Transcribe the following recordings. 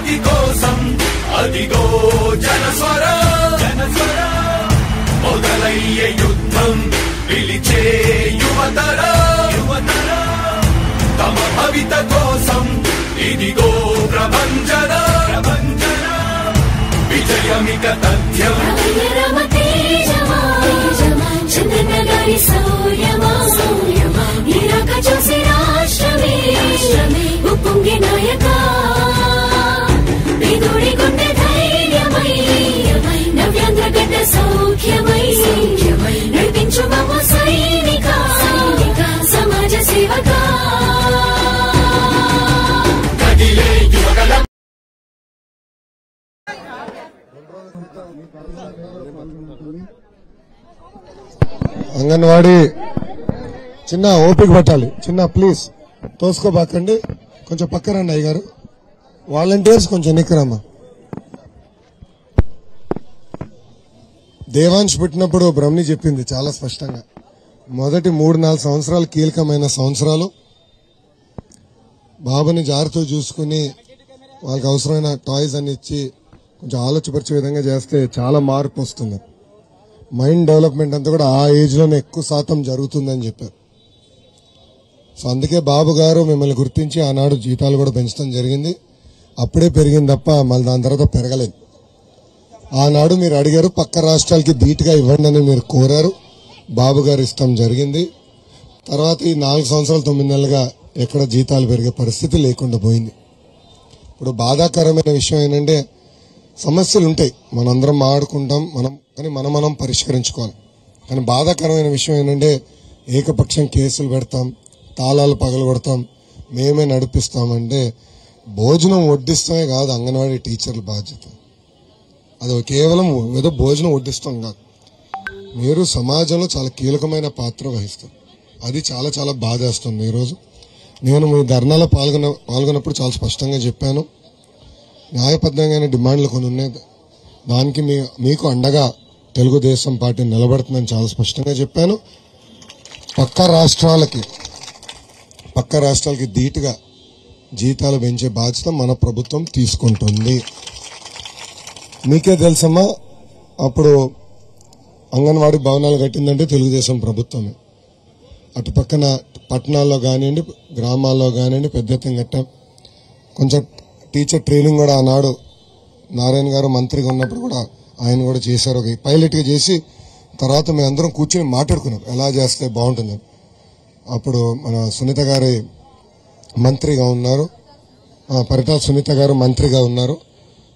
ఉపాధి కోసం అదిగో జనస్వర మొదలయ్యే యుద్ధం పిలిచే యువతర తమ భవిత కోసం ఇదిగో ప్రభంజన విజయమిక తథ్యం చంద్రనగరి సౌర్యమా నిరాక చూసి రాష్ట్రమే ఉప్పొంగే నాయక పేదోడి గుండె ధైర్యమై నవ్యాంధ్ర గడ్డ సౌఖ్యమై నడిపించు మమ్మ సైనిక సమాజ సేవక కదిలే యువగల అంగన్వాడీ చిన్న ఓపిక పట్టాలి. చిన్న ప్లీజ్ తోసుకోబాకండి, కొంచెం పక్కరండి అయ్యగారు. వాలంటీర్స్ కొంచెం నిక్కరమ్మా. దేవాంశ్ పుట్టినప్పుడు బ్రహ్మని చెప్పింది చాలా స్పష్టంగా, మొదటి 3-4 సంవత్సరాలు కీలకమైన సంవత్సరాలు. బాబుని జాగ్రత్త చూసుకుని వాళ్ళకి అవసరమైన టాయ్స్ అన్ని ఇచ్చి కొంచెం ఆలోచపరిచే విధంగా చేస్తే చాలా మార్పు వస్తుంది. మైండ్ డెవలప్మెంట్ అంతా కూడా ఆ ఏజ్ లోనే ఎక్కువ శాతం జరుగుతుందని చెప్పారు. సో అందుకే బాబు గారు మిమ్మల్ని గుర్తించి ఆనాడు జీతాలు కూడా పెంచడం జరిగింది. అప్పుడే పెరిగింది తప్ప మళ్ళీ దాని తర్వాత పెరగలేదు. ఆనాడు మీరు అడిగారు, పక్క రాష్ట్రాలకి ధీటుగా ఇవ్వండి అని మీరు కోరారు. బాబు గారు ఇష్టం జరిగింది. తర్వాత ఈ 4 సంవత్సరాలు 9 నెలలుగా ఎక్కడ జీతాలు పెరిగే పరిస్థితి లేకుండా పోయింది. ఇప్పుడు బాధాకరమైన విషయం ఏంటంటే, సమస్యలు ఉంటాయి, మనందరం ఆడుకుంటాం, కానీ మనం పరిష్కరించుకోవాలి. కానీ బాధాకరమైన విషయం ఏంటంటే, ఏకపక్షం కేసులు పెడతాం, తాళాలు పగలగొడతాం, మేమే నడిపిస్తామంటే భోజనం వడ్డిస్తామే కాదు అంగన్వాడీ టీచర్ల బాధ్యత. అది కేవలం ఏదో భోజనం వడ్డిస్తాం కాదు, మీరు సమాజంలో చాలా కీలకమైన పాత్ర వహిస్తారు. అది చాలా చాలా బాధేస్తుంది. ఈరోజు నేను మీ ధర్నాలో పాల్గొన్నప్పుడు చాలా స్పష్టంగా చెప్పాను, న్యాయబద్ధమైన డిమాండ్లు కొన్ని ఉన్నాయి, దానికి మీకు అండగా తెలుగుదేశం పార్టీ నిలబడుతుందని చాలా స్పష్టంగా చెప్పాను. పక్క రాష్ట్రాలకి ధీటుగా జీతాలు పెంచే బాధ్యత మన ప్రభుత్వం తీసుకుంటుంది. మీకే తెలుసమ్మా, అప్పుడు అంగన్వాడీ భవనాలు కట్టిందంటే తెలుగుదేశం ప్రభుత్వమే. అటు పక్కన పట్టణాల్లో కానివ్వండి, గ్రామాల్లో కానివ్వండి పెద్ద ఎత్తున కట్టాం. కొంచెం టీచర్ ట్రైనింగ్ కూడా ఆనాడు నారాయణ గారు మంత్రిగా ఉన్నప్పుడు కూడా ఆయన కూడా చేశారు. ఒక పైలట్గా చేసి తర్వాత మేము అందరం కూర్చొని మాట్లాడుకున్నాం ఎలా చేస్తే బాగుంటుందని. అప్పుడు మన సునీత గారి మంత్రిగా ఉన్నారు, పరిటాల సునీత గారు మంత్రిగా ఉన్నారు.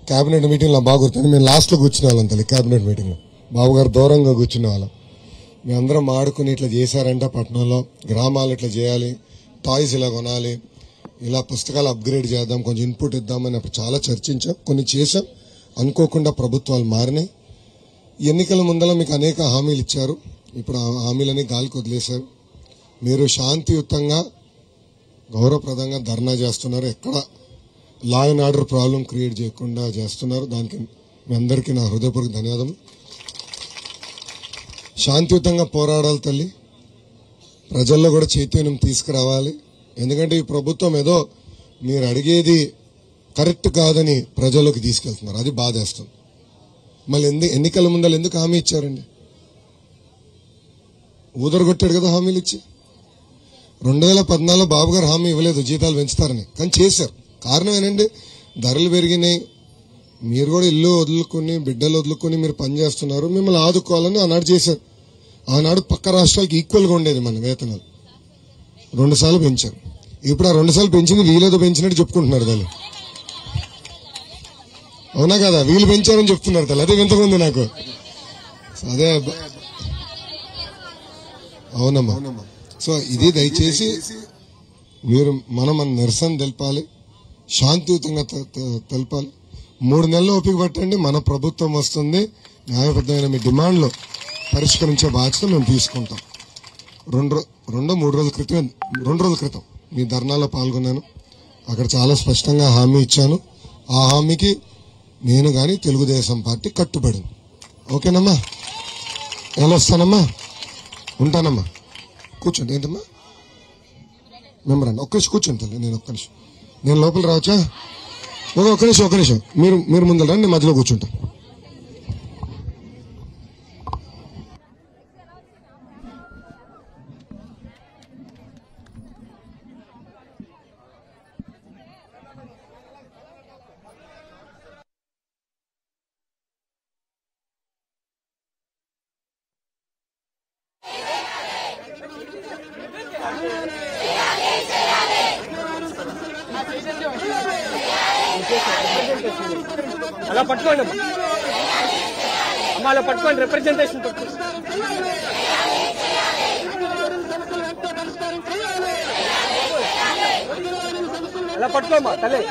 కేబినెట్ మీటింగ్లో బాగా గుర్తుంది, మేము లాస్ట్లో కూర్చునే వాళ్ళం తల్లి. కేబినెట్ మీటింగ్లో బాబు గారు దూరంగా కూర్చునే వాళ్ళం. మేమందరం ఆడుకుని ఇట్లా చేశారంట పట్టణంలో, గ్రామాలు ఇట్లా చేయాలి, టాయ్స్ ఇలా కొనాలి, ఇలా పుస్తకాలు అప్గ్రేడ్ చేద్దాం, కొంచెం ఇన్పుట్ ఇద్దామని అప్పుడు చాలా చర్చించాం, కొన్ని చేశాం. అనుకోకుండా ప్రభుత్వాలు మారినాయి. ఎన్నికల ముందర మీకు అనేక హామీలు ఇచ్చారు, ఇప్పుడు ఆ హామీలని గాలికి వదిలేశారు. మీరు శాంతియుతంగా గౌరవప్రదంగా ధర్నా చేస్తున్నారు, ఎక్కడ law and order problem create చేయకుండా చేస్తున్నారు. దానికి మీ అందరికీ నా హృదయపూర్వక ధన్యవాదం. శాంతియుతంగా పోరాడాలి తల్లి, ప్రజల్లో కూడా చైతన్యం తీసుకురావాలి. ఎందుకంటే ఈ ప్రభుత్వం ఏదో మీరు అడిగేది కరెక్ట్ కాదని ప్రజల్లోకి తీసుకెళ్తున్నారు, అది బాధేస్తుంది. మళ్ళీ ఎన్నికల ముందర ఎందుకు హామీ ఇచ్చారండి? ఊదరగొట్టాడు కదా హామీలు ఇచ్చి. 2014 బాబు గారు హామీ ఇవ్వలేదు జీతాలు పెంచుతారని, కానీ చేశారు. కారణం ఏంటంటే ధరలు పెరిగినాయి, మీరు కూడా ఇల్లు వదులుకొని బిడ్డలు వదులుకొని మీరు పనిచేస్తున్నారు, మిమ్మల్ని ఆదుకోవాలని ఆనాడు చేశారు. ఆనాడు పక్క రాష్ట్రాలకి ఈక్వల్గా ఉండేది మన వేతనాలు, 2 సార్లు పెంచారు. ఇప్పుడు ఆ 2 సార్లు పెంచింది వీళ్ళేదో పెంచినట్టు చెప్పుకుంటున్నారు దాన్ని, అవునా కదా? వీళ్ళు పెంచారని చెప్తున్నారు తల్లి, అదే వింతకుంది నాకు. అదే అవునమ్మా. సో ఇది దయచేసి మీరు మన నిరసన తెలపాలి, శాంతియుతంగా తెలపాలి. 3 నెలలు ఓపిక పట్టండి, మన ప్రభుత్వం వస్తుంది. న్యాయబద్ధమైన మీ డిమాండ్లు పరిష్కరించే బాధ్యత మేము తీసుకుంటాం. 2 రోజుల క్రితం మీ ధర్నాలో పాల్గొన్నాను. అక్కడ చాలా స్పష్టంగా హామీ ఇచ్చాను. ఆ హామీకి నేను కానీ తెలుగుదేశం పార్టీ కట్టుబడింది. ఓకేనమ్మా? ఎలా వస్తానమ్మా? ఉంటానమ్మా. కూర్చోండి. ఏంటమ్మా మెంబర్ అండి, ఒక్క నిమిషం కూర్చోండి తల్లి. నేను ఒక్క నిమిషం, నేను లోపల రావచ్చా? ఒక నిమిషం మీరు ముందర రండి, నేను మధ్యలో కూర్చుంటా. అలా పట్టుకోండి అమ్మ, అలా పట్టుకోండి, రిప్రజెంటేషన్ పట్టుకోండి. అలా పట్టుకోమ్మా తల్లి.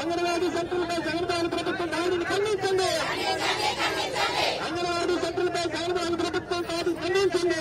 అంగన్వాడీ సెంటర్లపై జగన్మోహన్ ప్రభుత్వం దాడిని ఖండించండి. అంగన్వాడీ సెంటర్లపై జగన్మోహన్ ప్రభుత్వం దాడిని ఖండించండి.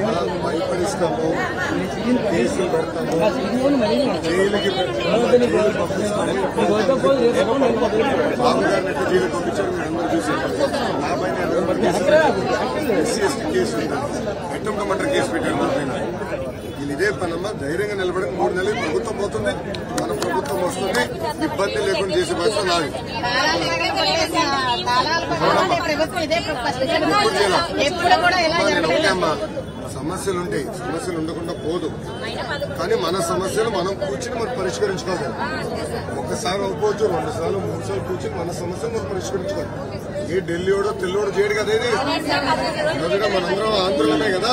చాలా భయపడిస్తాము, కేసులు పెడతాము, జైలుకి బాబుగారిని జైలు పంపించారు. మీరు అందరూ చూసారు. నా పైన SC ST case attempt murder case పెట్టారు నా పైన. వీళ్ళు ఇదే పనమ్మా, ధైర్యంగా నిలబడి 3 నెలలు ప్రభుత్వం పోతుంది, మన ప్రభుత్వం వస్తుంది, ఇబ్బంది లేకుండా చేసే బాధ్యత నాది. అమ్మా, సమస్యలు ఉంటాయి, సమస్యలు ఉండకుండా పోదు, కానీ మన సమస్యలు మనం కూర్చుని మనం పరిష్కరించుకోవాలి. ఒక్కసారి అవ్వకపోవచ్చు, 2 సార్లు 3 సార్లు కూర్చుని మన సమస్యలు మనం పరిష్కరించుకోవాలి. ఏ ఢిల్లీోడో తెల్లోడో చేయడు కదా, ఇది మనందరం ఆంధ్రలోనే కదా.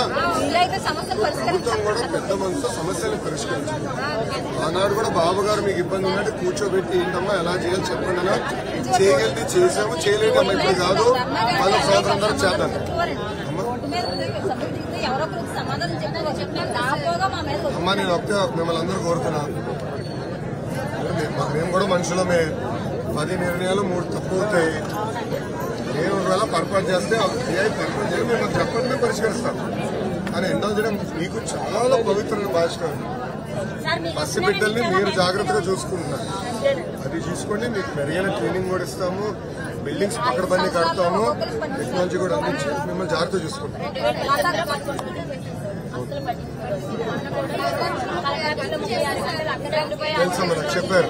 ప్రభుత్వం కూడా పెద్ద మనసుతో సమస్యలు పరిష్కరించాలి. ఆనాడు కూడా బాబు గారు మీకు ఇబ్బంది ఉన్నట్టు కూర్చోబెట్టి ఏంటమ్మా ఎలా చేయాలి చెప్పండి అన్నా, చేయగలిగి చేసాము, చేయలేదమ్మా ఇప్పుడు కాదు, మన సోదరులందరూ చేద్దాం. అమ్మా నేను ఒక్క మిమ్మల్ని అందరూ కోరుతున్నా, మేము కూడా మనుషులమే, 10 నిర్ణయాలు 3 తప్పు అవుతాయి. నేను ఒకవేళ పొరపాటు చేస్తే పొరపాటు చేయాలి, మేము చెప్పండి, మేము పరిష్కరిస్తాం. కానీ ఎంతో దినం మీకు చాలా పవిత్రమైన భాషకారం, పసి బిడ్డల్ని మీరు జాగ్రత్తగా చూసుకుంటున్నారు. అది చూసుకోండి, మీకు మెరుగైన ట్రైనింగ్ కూడా ఇస్తాము, బిల్డింగ్స్ పక్కన పని కడతాము, టెక్నాలజీ కూడా అందించి మిమ్మల్ని జాగ్రత్తగా చూసుకుంటాం. తెలుసమ్మా, నాకు చెప్పారు.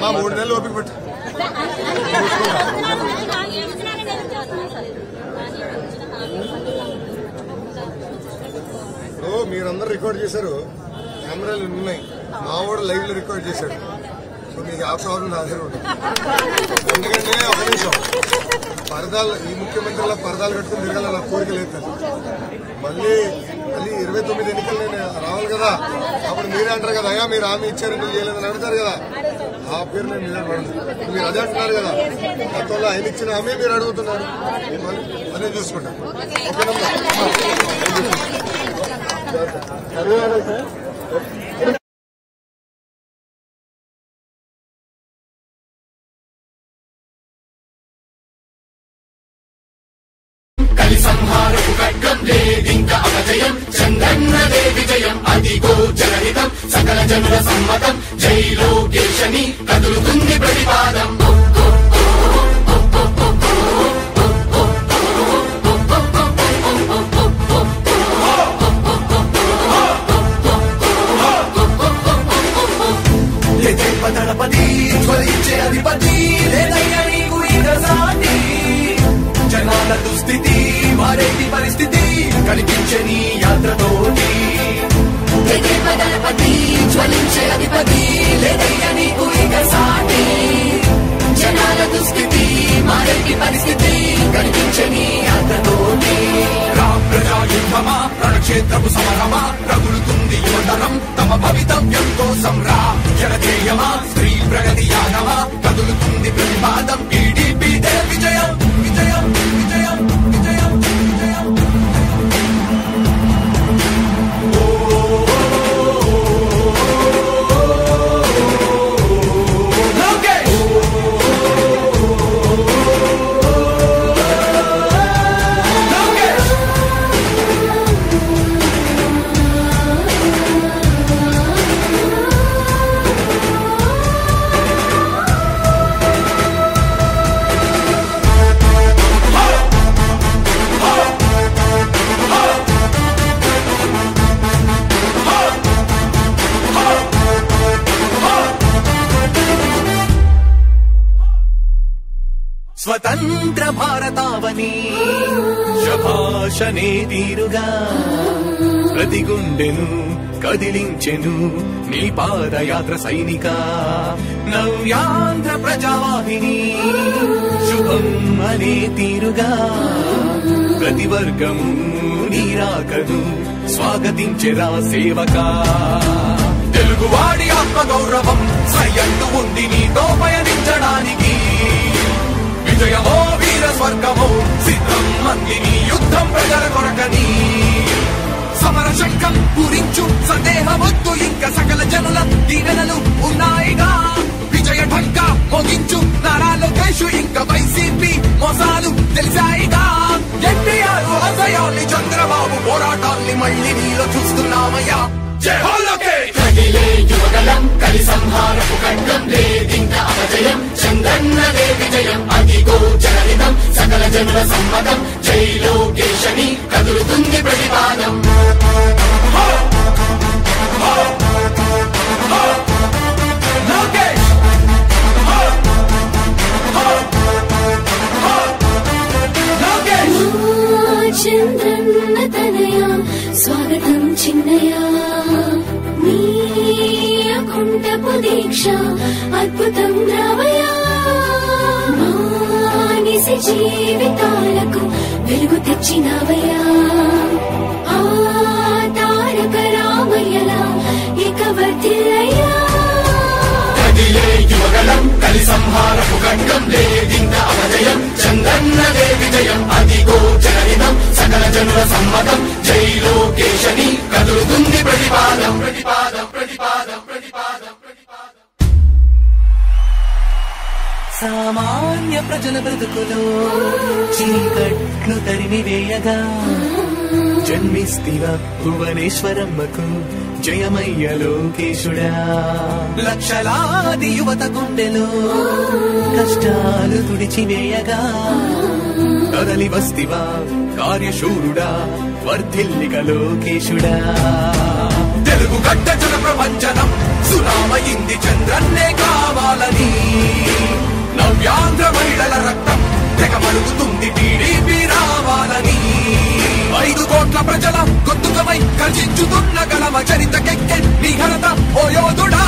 మా 3 నెలలు ఓపిక పెట్టు. మీరందరూ రికార్డ్ చేశారు, కెమెరాలు ఉన్నాయి, మా వాడు లైవ్ లో రికార్డ్ చేశాడు. సో మీకు ఆ ప్రాబ్లం నా దగ్గర ఉంటుంది. ఎందుకంటే ఒక నిమిషం, పరదాలు ఈ ముఖ్యమంత్రిలో పరదాలు కట్టుకుని తిరగాల నా కోరిక లేదు. మళ్ళీ 29 ఎన్నికలు నేను రావాలి కదా, అప్పుడు మీరే అంటారు కదా, అయ్యా మీరు హామీ ఇచ్చారు ఎందుకు చేయలేదని అడుగుతారు కదా, ఆ పేరు నేను నిలబడదు. మీరు అదే అంటున్నారు కదా, గతంలో ఆయన ఇచ్చిన హామీ మీరు అడుగుతున్నారు, అదే చూసుకుంటాం. ఓకేనమ్మా. కలి సంహారపు ఖడ్గం లేదింక అపజయం, చంద్రన్నదే విజయం, అదిగో జనహితం, సకల జనుల సమ్మతం, జై లోకేశని కదులుతుంది ప్రతిపాదం. దళపతి జ్వలించే అధిపతి, లేదయ్య నీకు ఇక సాటి, జనాల దుస్థితి మారేటి పరిస్థితి కనిపించని యాత్రతోటి. దళపతి జ్వలించే అధిపతి, లేదయ్య నీకు ఇక సాటి, జనాల దుస్థితి మారేటి పరిస్థితి కనిపించని యాత్రతోటి. స్వతంత్ర భారతావని శభాషనే తీరుగా ప్రతి గుండెను కదిలించెను నీ పాదయాత్ర సైనిక నవ్యాంధ్ర ప్రజావాహిని శుభం అనే తీరుగా ప్రతి వర్గము నీరాకను స్వాగతించెరా సేవక తెలుగువాడి ఆత్మగౌరవం సయ్యందు ఉంది నీతో పయనించడానికి విజయమో వీర స్వర్గమో సిద్ధం మందిని యుద్ధం ప్రజల కొరకని సమర శంఖం పూరించు సందేహమొద్దు ఇంకా సకల జనుల దీవెనలు ఉన్నాయిగా విజయ ఢంక మోగించు నారా లోకేష్ ఇంకా వైసీపీ మోసాలు తెలిసాయిగా ఎన్టీఆర్ ఆశయాల్ని చంద్రబాబు పోరాటాల్ని మళ్ళీ నీలో చూస్తున్నామయ్యా జై హో లోకేష్ కదిలే యువగలం కలి సంహారపు ఖడ్గం లేదింక అపజయం చంద్రన్నదే విజయం అదిగో జనహితం సకల జనుల సమ్మతం జై లోకేశని కదులుతుంది ప్రతిపాదం లోకేష్ చంద్రన్న తనయా స్వాగతం చిన్నయా నీ అకుంఠపు దీక్ష అద్భుతం రావయా మానిసి జీవితాలకు వెలుగు తెచ్చినవయా ఆ తారక రామయ్యలా ఇక వర్ధిల్లయ్యా కదిలే యువగలం కలి సంహారపు ఖడ్గం లేదింక అపజయం చంద్రన్నదే విజయం అదిగో జనహితం సకల జనుల సమ్మతం జై లోకేశని కదులుతుంది ప్రతిపాదం ప్రతిపాదం ప్రతిపాదం ప్రతిపాదం ప్రతిపాదం సామాన్య ప్రజల బ్రతుకులో చీకట్లు తరిమివేయగా జన్మిస్తివ భువనేశ్వరమ్మకు జయమయ్య లోకేశుడా లక్షలాది యువత గుండెలో కష్టాలు తుడిచివేయగా కదలి వస్తివా కార్యశూరుడా వర్ధిల్లిక లోకేశుడా తెలుగు గడ్డ జన ప్రపంచనం సునామయింది చంద్రన్నే కావాలని నవ్యాంధ్ర మహిళల రక్తం తెగమరుగుతుంది టీడీపీ రావాలని 5 కోట్ల ప్రజల గొంతుకమై గర్జించుతున్న గళమ చరితకెక్కె నీ ఘనత ఓ యోధుడా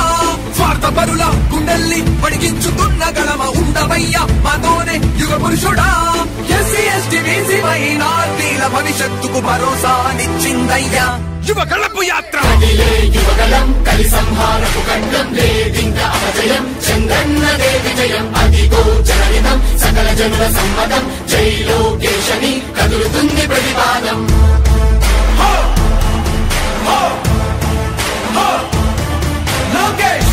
స్వార్థ పరుల గుండెల్ని పడిగించుతున్న గళమ ఉండవయ్యా మాతోనే యుగ పురుషుడా ఎస్సీ ఎస్టీ బీసీ మైనార్టీల భవిష్యత్తుకు భరోసానిచ్చిందయ్యా యువ గళపు యాత్ర కదిలే యువగలం కలి సంహారపు ఖడ్గం లేదింక అపజయం చంద్రన్నదే విజయం అదిగో జనహితం సకల జనుల సమ్మతం జై లోకేశని కదులుతుంది ప్రతిపాదం లోకేష్